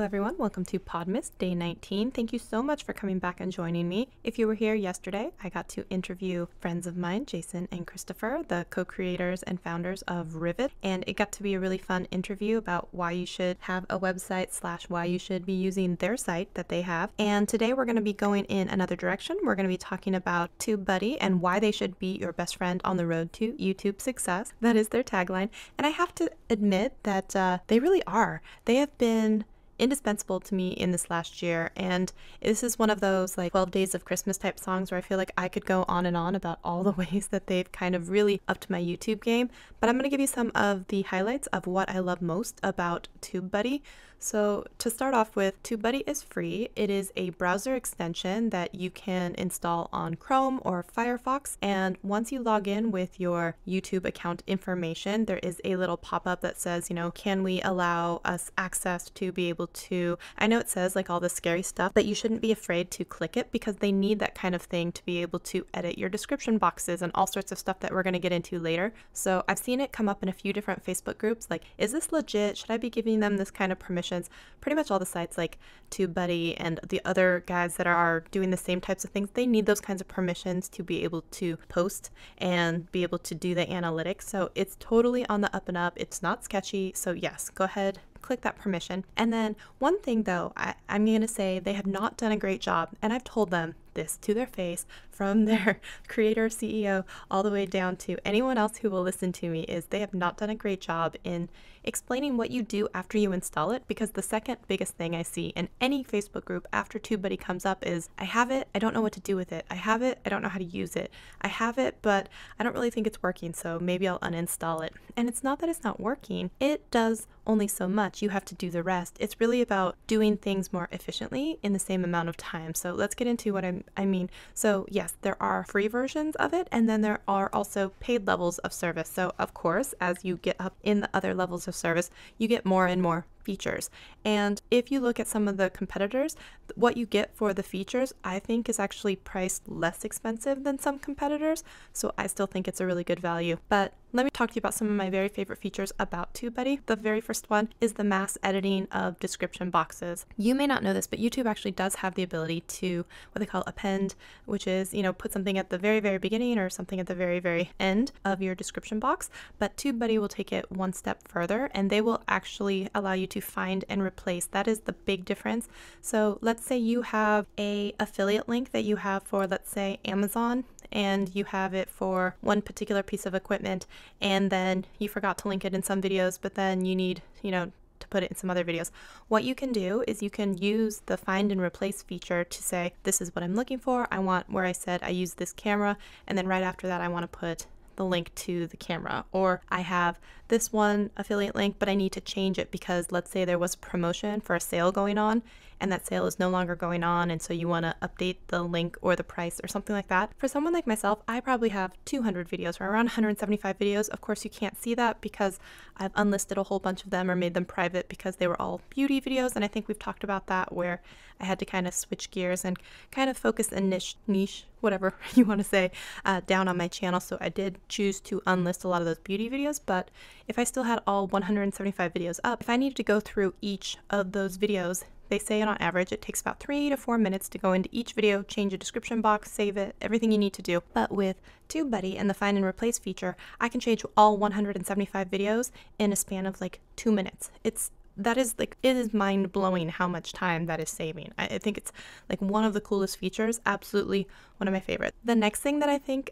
everyone, welcome to Podmas Day 19. Thank you so much for coming back and joining me. If you were here yesterday, I got to interview friends of mine, Jason and Christopher, the co-creators and founders of Rivet, and it got to be a really fun interview about why you should have a website / why you should be using their site that they have. And today we're going to be going in another direction. We're going to be talking about TubeBuddy and why they should be your best friend on the road to YouTube success. That is their tagline. And I have to admit that they really are. They have been indispensable to me in this last year, and this is one of those like 12 Days of Christmas type songs where I feel like I could go on and on about all the ways that they've kind of really upped my YouTube game, but I'm going to give you some of the highlights of what I love most about TubeBuddy. So to start off with, TubeBuddy is free. It is a browser extension that you can install on Chrome or Firefox, and once you log in with your YouTube account information, there is a little pop-up that says, you know, can we allow us access to be able to, I know it says like all the scary stuff, but you shouldn't be afraid to click it because they need that kind of thing to be able to edit your description boxes and all sorts of stuff that we're going to get into later. So I've seen it come up in a few different Facebook groups, like, is this legit? Should I be giving them this kind of permission? Pretty much all the sites like TubeBuddy and the other guys that are doing the same types of things, they need those kinds of permissions to be able to post and be able to do the analytics. So it's totally on the up and up. It's not sketchy. So yes, go ahead, click that permission. And then one thing though, I'm going to say they have not done a great job, and I've told them this to their face, from their creator, CEO, all the way down to anyone else who will listen to me, is they have not done a great job in explaining what you do after you install it, because the second biggest thing I see in any Facebook group after TubeBuddy comes up is, I have it, I don't know what to do with it. I have it, I don't know how to use it. I have it, but I don't really think it's working, so maybe I'll uninstall it. And it's not that it's not working. It does only so much. You have to do the rest. It's really about doing things more efficiently in the same amount of time. So let's get into what I mean. So yes, there are free versions of it, and then there are also paid levels of service. So of course, as you get up in the other levels of service, you get more and more features. And if you look at some of the competitors, what you get for the features, I think, is actually priced less expensive than some competitors. So I still think it's a really good value. But let me talk to you about some of my very favorite features about TubeBuddy. The very first one is the mass editing of description boxes. You may not know this, but YouTube actually does have the ability to what they call append, which is, you know, put something at the very, very beginning or something at the very, very end of your description box. But TubeBuddy will take it one step further, and they will actually allow you to find and replace. That is the big difference. So let's say you have a affiliate link that you have for, let's say, Amazon, and you have it for one particular piece of equipment, and then you forgot to link it in some videos, but then you need, you know, to put it in some other videos. What you can do is you can use the find and replace feature to say, this is what I'm looking for. I want where I said I use this camera, and then right after that I want to put the link to the camera, or I have this one affiliate link, but I need to change it because let's say there was a promotion for a sale going on and that sale is no longer going on, and so you want to update the link or the price or something like that. For someone like myself, I probably have 200 videos or around 175 videos. Of course, you can't see that because I've unlisted a whole bunch of them or made them private because they were all beauty videos, and I think we've talked about that, where I had to kind of switch gears and kind of focus a niche, whatever you want to say, down on my channel. So I did choose to unlist a lot of those beauty videos, but if I still had all 175 videos up, if I needed to go through each of those videos, they say on average it takes about 3 to 4 minutes to go into each video, change a description box, save it, everything you need to do. But with TubeBuddy and the find and replace feature, I can change all 175 videos in a span of like 2 minutes. That is like, it is mind-blowing how much time that is saving. I think it's like one of the coolest features, absolutely one of my favorites. The next thing that I think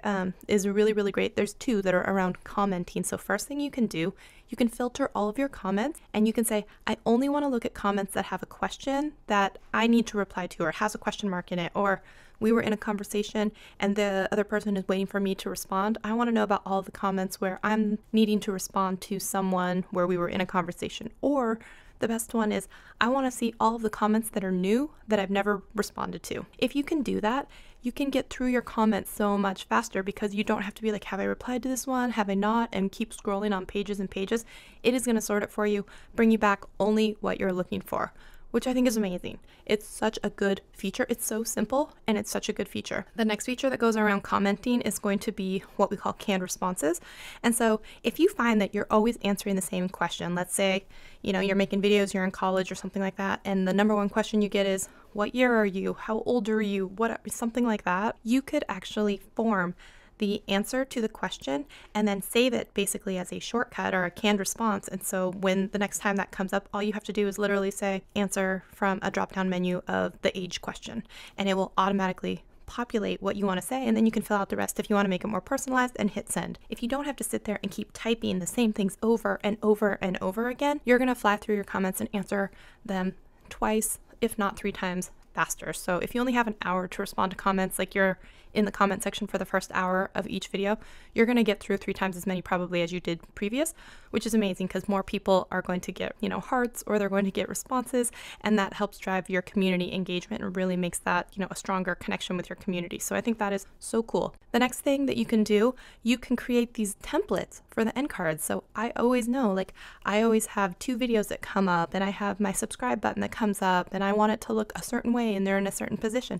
is really, really great, there's two that are around commenting. So first thing you can do, you can filter all of your comments, and you can say, I only want to look at comments that have a question that I need to reply to or has a question mark in it, or we were in a conversation and the other person is waiting for me to respond. I want to know about all the comments where I'm needing to respond to someone where we were in a conversation. Or the best one is, I want to see all of the comments that are new that I've never responded to. If you can do that, you can get through your comments so much faster because you don't have to be like, have I replied to this one? Have I not? And keep scrolling on pages and pages. It is going to sort it for you, bring you back only what you're looking for. which I think is amazing. It's such a good feature. It's so simple and it's such a good feature. The next feature that goes around commenting is going to be what we call canned responses. And so if you find that you're always answering the same question, let's say, you're making videos, you're in college or something like that, and the number one question you get is, what year are you? How old are you? Something like that. You could actually form the answer to the question and then save it basically as a shortcut or a canned response. And so when the next time that comes up, all you have to do is literally say answer from a drop-down menu of the age question, and it will automatically populate what you want to say, and then you can fill out the rest if you want to make it more personalized and hit send. If you don't have to sit there and keep typing the same things over and over and over again, you're going to fly through your comments and answer them twice, if not 3 times faster. So if you only have an hour to respond to comments, like you're in the comment section for the first hour of each video, you're going to get through 3 times as many probably as you did previous, which is amazing because more people are going to get, hearts, or they're going to get responses, and that helps drive your community engagement and really makes that, a stronger connection with your community. So I think that is so cool. The next thing that you can do, you can create these templates for the end cards. So I always know, I always have 2 videos that come up, and I have my subscribe button that comes up, and I want it to look a certain way and they're in a certain position.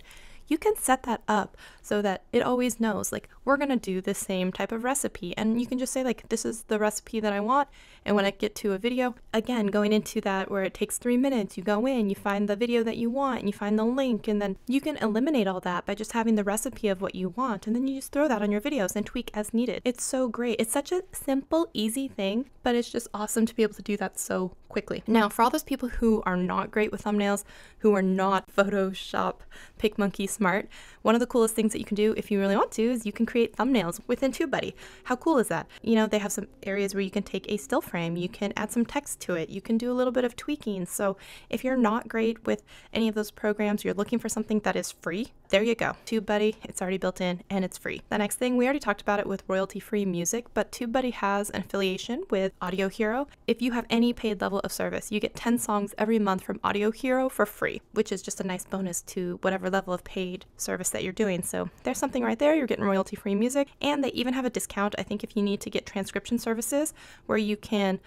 You can set that up so that it always knows, we're going to do the same type of recipe. And you can just say, this is the recipe that I want. And when I get to a video, again, going into that where it takes 3 minutes, you go in, you find the video that you want, and you find the link, and then you can eliminate all that by just having the recipe of what you want. And then you just throw that on your videos and tweak as needed. It's so great. It's such a simple, easy thing, but it's just awesome to be able to do that so quickly. Now, for all those people who are not great with thumbnails, who are not Photoshop PicMonkey smart, one of the coolest things that you can do if you really want to is you can create thumbnails within TubeBuddy. How cool is that? They have some areas where you can take a still frame, you can add some text to it, you can do a little bit of tweaking. So if you're not great with any of those programs, you're looking for something that is free, there you go. TubeBuddy, it's already built in and it's free. The next thing, we already talked about it with royalty-free music, but TubeBuddy has an affiliation with Audio Hero. If you have any paid level of service, you get 10 songs every month from Audio Hero for free, which is just a nice bonus to whatever level of paid service that you're doing. So there's something right there. You're getting royalty-free music, and they even have a discount, I think, if you need to get transcription services, where you can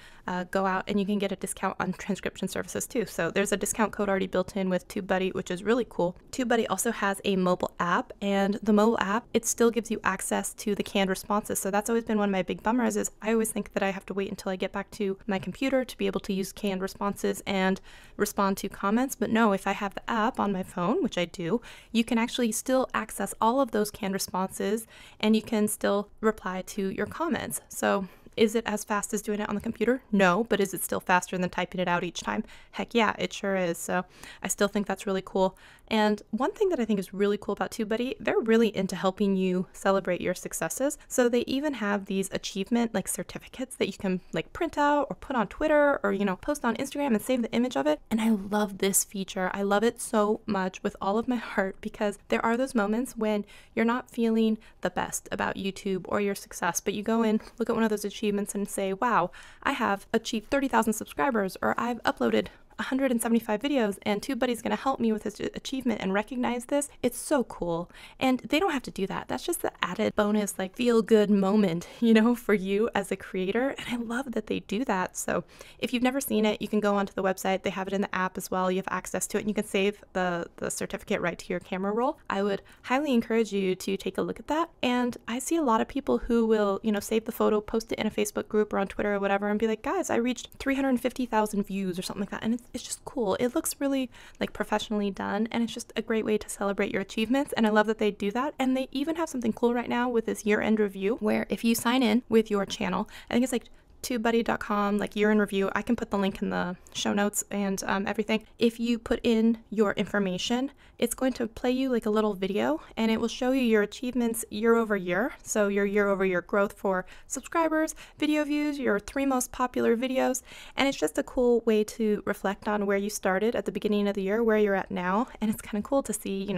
go out and you can get a discount on transcription services too. So there's a discount code already built in with TubeBuddy, which is really cool. TubeBuddy also has a mobile app, and the mobile app, it still gives you access to the canned responses. So that's always been one of my big bummers, is I always think that I have to wait until I get back to my computer to be able to use canned responses and respond to comments. But no, if I have the app on my phone, which I do, you can actually still access all of those canned responses, and you can still reply to your comments. So is it as fast as doing it on the computer? No, but is it still faster than typing it out each time? Heck yeah, it sure is. So I still think that's really cool. And one thing that I think is really cool about TubeBuddy, they're really into helping you celebrate your successes. So they even have these achievement certificates that you can print out or put on Twitter or, post on Instagram and save the image of it. And I love this feature. I love it so much with all of my heart, because there are those moments when you're not feeling the best about YouTube or your success, but you go in, look at one of those achievements and say, wow, I have achieved 30,000 subscribers, or I've uploaded 175 videos, and TubeBuddy's going to help me with this achievement and recognize this. It's so cool. And they don't have to do that. That's just the added bonus, feel good moment, for you as a creator. And I love that they do that. So if you've never seen it, you can go onto the website. They have it in the app as well. You have access to it, and you can save the certificate right to your camera roll. I would highly encourage you to take a look at that. And I see a lot of people who will, save the photo, post it in a Facebook group or on Twitter or whatever, and be like, guys, I reached 350,000 views or something like that. And it's just cool. It looks really professionally done, and it's just a great way to celebrate your achievements. And I love that they do that. And they even have something cool right now with this year-end review, where if you sign in with your channel, I think it's TubeBuddy.com, year in review. I can put the link in the show notes and everything. If you put in your information, it's going to play you a little video, and it will show you your achievements year over year. So your year over year growth for subscribers, video views, your 3 most popular videos. And it's just a cool way to reflect on where you started at the beginning of the year, where you're at now. And it's kind of cool to see,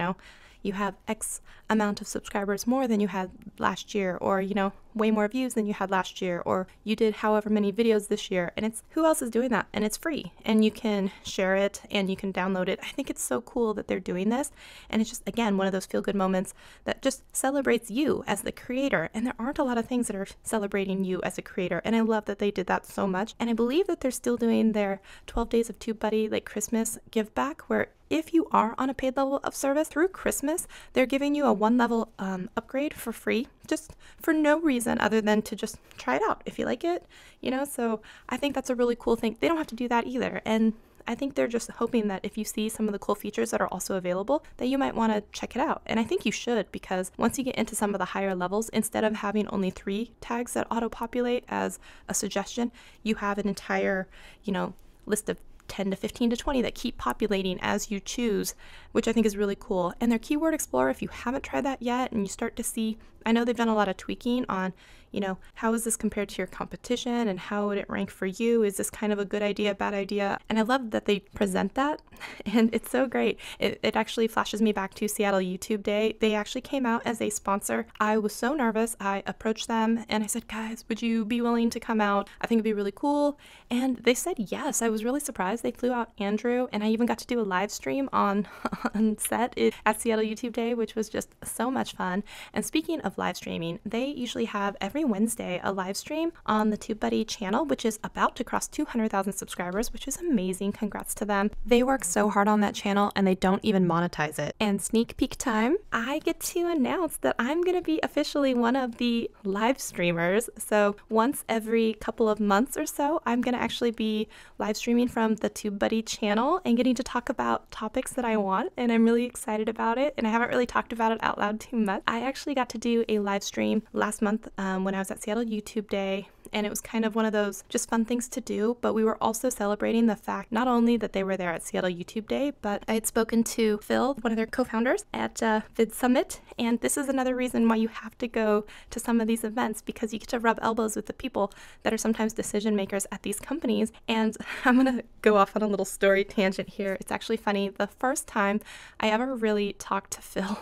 you have X amount of subscribers more than you had last year, or, way more views than you had last year, or you did however many videos this year, and it's who else is doing that, and it's free, and you can share it and you can download it. I think it's so cool that they're doing this, and it's just, again, one of those feel-good moments that just celebrates you as the creator, and there aren't a lot of things that are celebrating you as a creator, and I love that they did that so much. And I believe that they're still doing their 12 days of TubeBuddy like Christmas give back, where if you are on a paid level of service through Christmas, they're giving you a 1-level upgrade for free, just for no reason other than to just try it out if you like it, you know. So I think that's a really cool thing. They don't have to do that either, and I think they're just hoping that if you see some of the cool features that are also available, that you might want to check it out. And I think you should, because once you get into some of the higher levels, instead of having only 3 tags that auto-populate as a suggestion, you have an entire, you know, list of 10 to 15 to 20 that keep populating as you choose, which I think is really cool. And their Keyword Explorer, if you haven't tried that yet and you start to see, I know they've done a lot of tweaking on, you know, how is this compared to your competition and how would it rank for you? Is this kind of a good idea, bad idea? And I love that they present that, and it's so great. It actually flashes me back to Seattle YouTube Day. They actually came out as a sponsor. I was so nervous. I approached them and I said, guys, would you be willing to come out? I think it'd be really cool. And they said yes. I was really surprised. They flew out Andrew, and I even got to do a live stream on set at Seattle YouTube Day, which was just so much fun. And speaking of live streaming, they usually have every Wednesday a live stream on the TubeBuddy channel, which is about to cross 200,000 subscribers, which is amazing. Congrats to them. They work so hard on that channel and they don't even monetize it. And sneak peek time, I get to announce that I'm going to be officially one of the live streamers. So once every couple of months or so, I'm going to actually be live streaming from the TubeBuddy channel and getting to talk about topics that I want, and I'm really excited about it. And I haven't really talked about it out loud too much. I actually got to do a live stream last month when I was at Seattle YouTube Day, and it was kind of one of those just fun things to do. But we were also celebrating the fact not only that they were there at Seattle YouTube Day, but I had spoken to Phil, one of their co-founders at VidSummit, and this is another reason why you have to go to some of these events, because you get to rub elbows with the people that are sometimes decision makers at these companies. And I'm gonna go off on a little story tangent here. It's actually funny. The first time I ever really talked to Phil,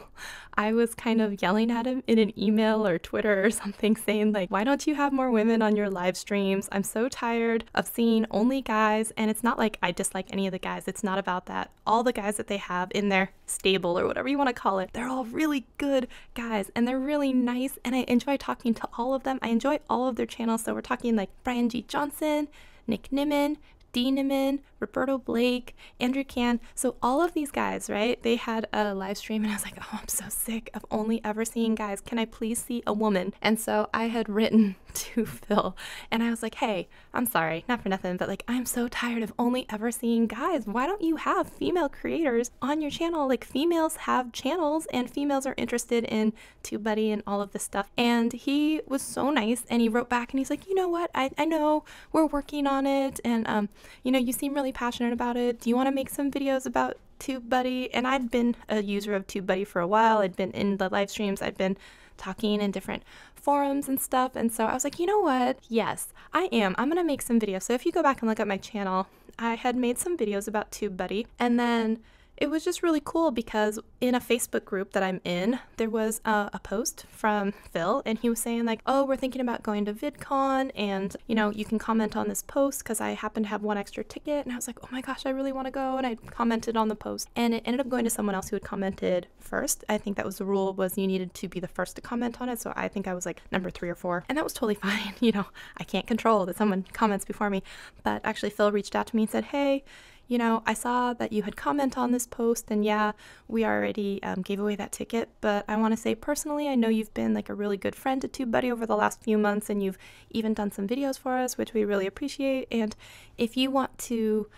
I was kind of yelling at him in an email or Twitter or something, saying like, why don't you have more women on your live streams? I'm so tired of seeing only guys. And it's not like I dislike any of the guys. It's not about that. All the guys that they have in their stable or whatever you want to call it, they're all really good guys and they're really nice. And I enjoy talking to all of them. I enjoy all of their channels. So we're talking like Brian G. Johnson, Nick Nimmin, Dee Nimmin, Roberto Blake, Andrew Can. So all of these guys, right? They had a live stream and I was like, oh, I'm so sick of only ever seeing guys. Can I please see a woman? And so I had written to Phil and I was like, hey, I'm sorry, not for nothing, but like, I'm so tired of only ever seeing guys. Why don't you have female creators on your channel? Like, females have channels and females are interested in TubeBuddy and all of this stuff. And he was so nice and he wrote back and he's like, you know what? I know we're working on it, and you know, you seem really passionate about it. Do you want to make some videos about TubeBuddy? And I'd been a user of TubeBuddy for a while. I'd been in the live streams. I'd been talking in different forums and stuff. And so I was like, you know what? Yes, I am. I'm going to make some videos. So if you go back and look at my channel, I had made some videos about TubeBuddy, and then it was just really cool because in a Facebook group that I'm in, there was a post from Phil, and he was saying like, oh, we're thinking about going to VidCon, and you know, you can comment on this post because I happen to have one extra ticket. And I was like, oh my gosh, I really want to go. And I commented on the post, and it ended up going to someone else who had commented first. I think that was the rule, was you needed to be the first to comment on it. So I think I was like number 3 or 4, and that was totally fine. You know, I can't control that someone comments before me. But actually Phil reached out to me and said, hey, you know, I saw that you had commented on this post, and yeah, we already gave away that ticket, but I want to say personally, I know you've been like a really good friend to TubeBuddy over the last few months, and you've even done some videos for us, which we really appreciate. And if you want to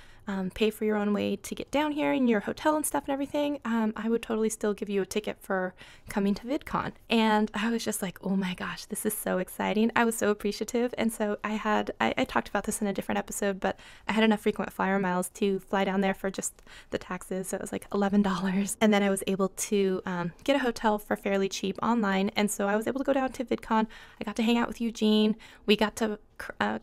pay for your own way to get down here in your hotel and stuff and everything, I would totally still give you a ticket for coming to VidCon. And I was just like, oh my gosh, this is so exciting. I was so appreciative. And so I talked about this in a different episode, but I had enough frequent flyer miles to fly down there for just the taxes. So it was like $11. And then I was able to get a hotel for fairly cheap online. And so I was able to go down to VidCon. I got to hang out with Eugene. We got to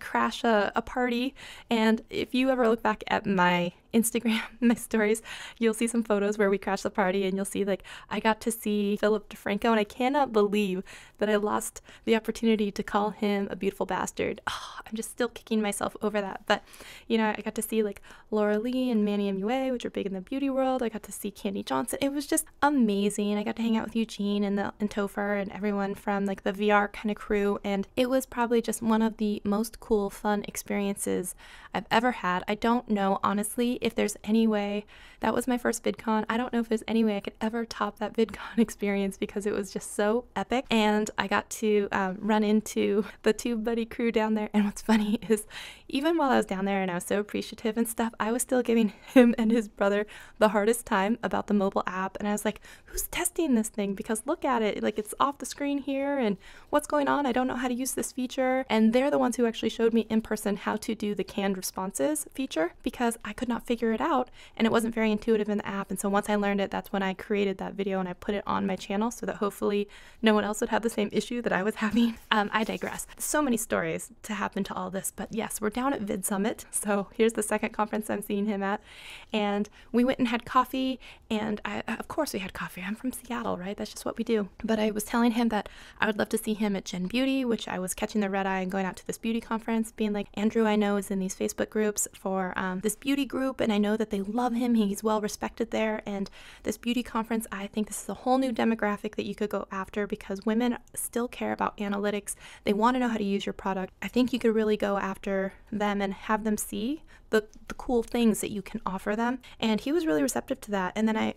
crash a party. And if you ever look back at my Instagram, my stories, you'll see some photos where we crashed the party, and you'll see like I got to see Philip DeFranco, and I cannot believe that I lost the opportunity to call him a beautiful bastard. Oh, I'm just still kicking myself over that. But you know, I got to see like Laura Lee and Manny MUA, which are big in the beauty world. I got to see Candy Johnson. It was just amazing. I got to hang out with Eugene and Topher and everyone from like the VR kind of crew, and it was probably just one of the most cool, fun experiences I've ever had. I don't know, honestly, if there's any way, that was my first VidCon. I don't know if there's any way I could ever top that VidCon experience because it was just so epic. And I got to run into the TubeBuddy crew down there. And what's funny is even while I was down there and I was so appreciative and stuff, I was still giving him and his brother the hardest time about the mobile app. And I was like, who's testing this thing? Because look at it, like it's off the screen here and what's going on? I don't know how to use this feature. And they're the ones who actually showed me in person how to do the canned responses feature because I could not figure it out and it wasn't very intuitive in the app. And so once I learned it, that's when I created that video and I put it on my channel so that hopefully no one else would have the same issue that I was having. I digress. So many stories to happen to all this, but yes, we're down at VidSummit. So here's the second conference I'm seeing him at. And we went and had coffee, and of course we had coffee. I'm from Seattle, right? That's just what we do. But I was telling him that I would love to see him at Gen Beauty, which I was catching the red eye and going out to this beauty conference, being like, Andrew, I know is in these Facebook groups for this beauty group, and I know that they love him. He's well respected there. And this beauty conference, I think this is a whole new demographic that you could go after because women still care about analytics. They want to know how to use your product. I think you could really go after them and have them see the cool things that you can offer them. And he was really receptive to that. And then I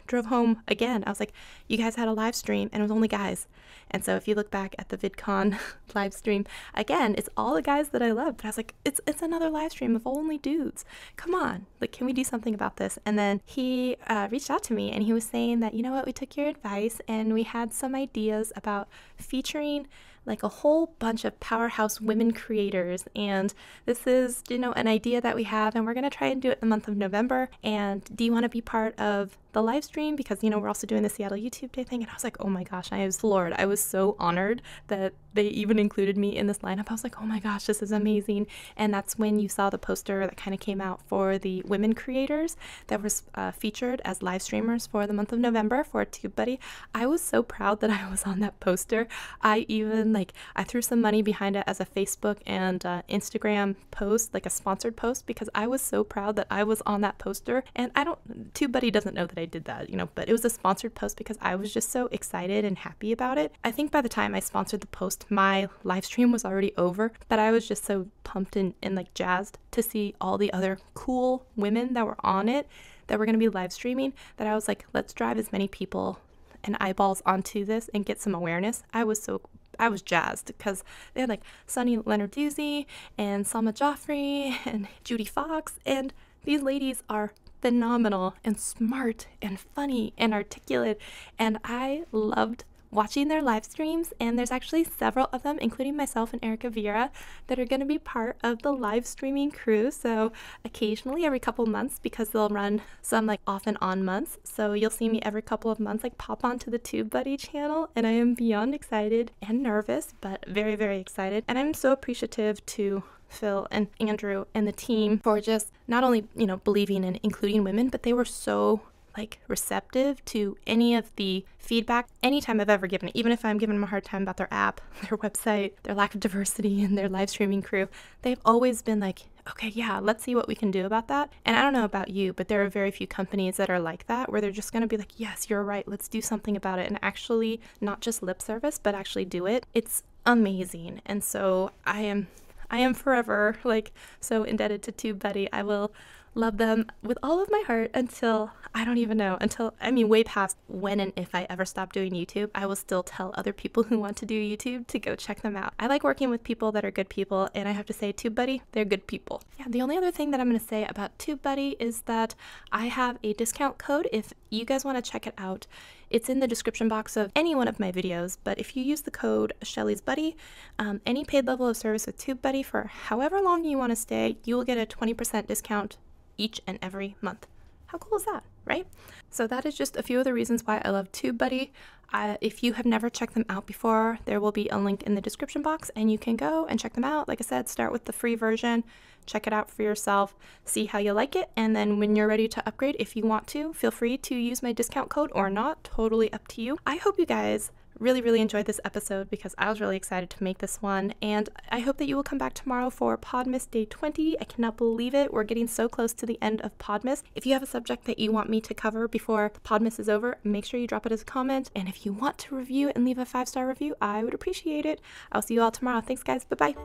drove home again. I was like, you guys had a live stream and it was only guys. And so if you look back at the VidCon live stream, again, it's all the guys that I love. But I was like, it's another live stream of only dudes. Come on, like, can we do something about this? And then he reached out to me and he was saying that, you know what, we took your advice and we had some ideas about featuring like a whole bunch of powerhouse women creators, and this is, you know, an idea that we have, and we're going to try and do it the month of November. And do you want to be part of the live stream? Because, you know, we're also doing the Seattle YouTube Day thing. And I was like, oh my gosh, I was floored. I was so honored that they even included me in this lineup. I was like, oh my gosh, this is amazing. And that's when you saw the poster that kind of came out for the women creators that was featured as live streamers for the month of November for TubeBuddy. I was so proud that I was on that poster. I even I threw some money behind it as a Facebook and Instagram post, like a sponsored post, because I was so proud that I was on that poster. And TubeBuddy doesn't know that I did that, you know, but it was a sponsored post because I was just so excited and happy about it. I think by the time I sponsored the post, my live stream was already over, but I was just so pumped and like jazzed to see all the other cool women that were on it that were going to be live streaming that I was like, let's drive as many people and eyeballs onto this and get some awareness. I was jazzed because they had like Sunny Leonarduzzi and Salma Joffrey and Judy Fox, and these ladies are phenomenal and smart and funny and articulate, and I loved watching their live streams. And there's actually several of them, including myself and Erica Vieira, that are going to be part of the live streaming crew. So occasionally every couple months, because they'll run some like off and on months, so you'll see me every couple of months like pop onto the TubeBuddy channel, and I am beyond excited and nervous, but very, very excited. And I'm so appreciative to Phil and Andrew and the team for just not only, you know, believing and including women, but they were so like receptive to any of the feedback anytime I've ever given it, even if I'm giving them a hard time about their app, their website, their lack of diversity in their live streaming crew. They've always been like, okay, yeah, let's see what we can do about that. And I don't know about you, but there are very few companies that are like that, where they're just going to be like, yes, you're right, let's do something about it, and actually not just lip service, but actually do it. It's amazing. And so I am forever like so indebted to TubeBuddy. I will love them with all of my heart until, I don't even know, way past when and if I ever stop doing YouTube. I will still tell other people who want to do YouTube to go check them out. I like working with people that are good people, and I have to say, TubeBuddy, they're good people. Yeah, the only other thing that I'm going to say about TubeBuddy is that I have a discount code if you guys want to check it out. It's in the description box of any one of my videos, but if you use the code Shelly's Buddy, any paid level of service with TubeBuddy for however long you want to stay, you will get a 20% discount each and every month. How cool is that? right? So that is just a few of the reasons why I love TubeBuddy. If you have never checked them out before, there will be a link in the description box and you can go and check them out. Like I said, start with the free version, check it out for yourself, see how you like it, and then when you're ready to upgrade, if you want to, feel free to use my discount code or not, totally up to you. I hope you guys really enjoyed this episode because I was really excited to make this one, and I hope that you will come back tomorrow for Podmas Day 20. I cannot believe it. We're getting so close to the end of Podmas. If you have a subject that you want me to cover before Podmas is over, make sure you drop it as a comment, and if you want to review and leave a 5-star review, I would appreciate it. I'll see you all tomorrow. Thanks guys, bye-bye.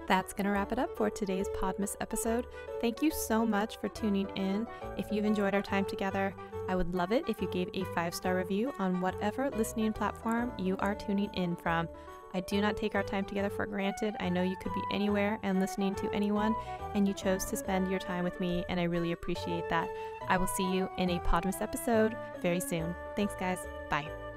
That's going to wrap it up for today's Podmas episode. Thank you so much for tuning in. If you've enjoyed our time together, I would love it if you gave a 5-star review on whatever listening platform you are tuning in from. I do not take our time together for granted. I know you could be anywhere and listening to anyone, and you chose to spend your time with me, and I really appreciate that. I will see you in a Podmas episode very soon. Thanks guys. Bye.